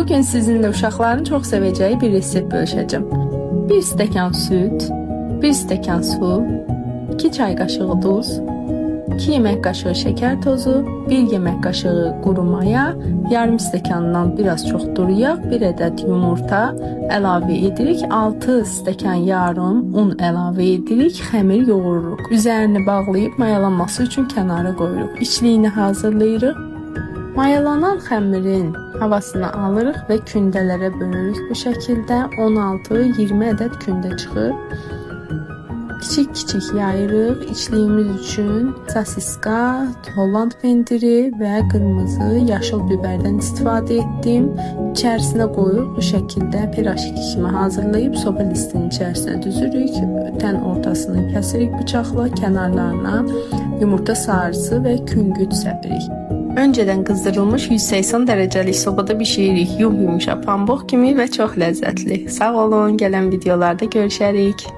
Bugün sizinle uşaqların çox sevəcəyi bir resept bölüşəcəm. 1 stəkan süt, 1 stəkan su, 2 çay qaşığı duz, 2 yemək qaşığı şəkər tozu, 1 yemək qaşığı quru maya, yarım stəkandan biraz çox duru yağ, 1 ədəd yumurta əlavə edirik, 6 stəkan yarım un əlavə edirik, xəmir yoğururuq. Üzərini bağlayıb mayalanması üçün kənara qoyuruq. İçliyini hazırlayırıq. Mayalanan xəmirin havasını alırıq və kündələrə bölürük. Bu şəkildə 16-20 ədəd kündə çıxır. Kiçik-kiçik yayırıq. İçliyimiz üçün sosiska, Holland pendiri və qırmızı yaşıl biberdən istifadə etdim. İçərisinə qoyub bu şəkildə pirajki kimi hazırlayıb soba listinin içərisinə düzürük. Tən ortasını kəsirik bıçaqla, kənarlarına yumurta sarısı və küngüt səpirik. Önceden qızdırılmış 180 dərəcəlik sobada bişiririk. Yumuşaq pambıq kimi və çox ləzzətli. Sağ olun, gələn videolarda görüşərik.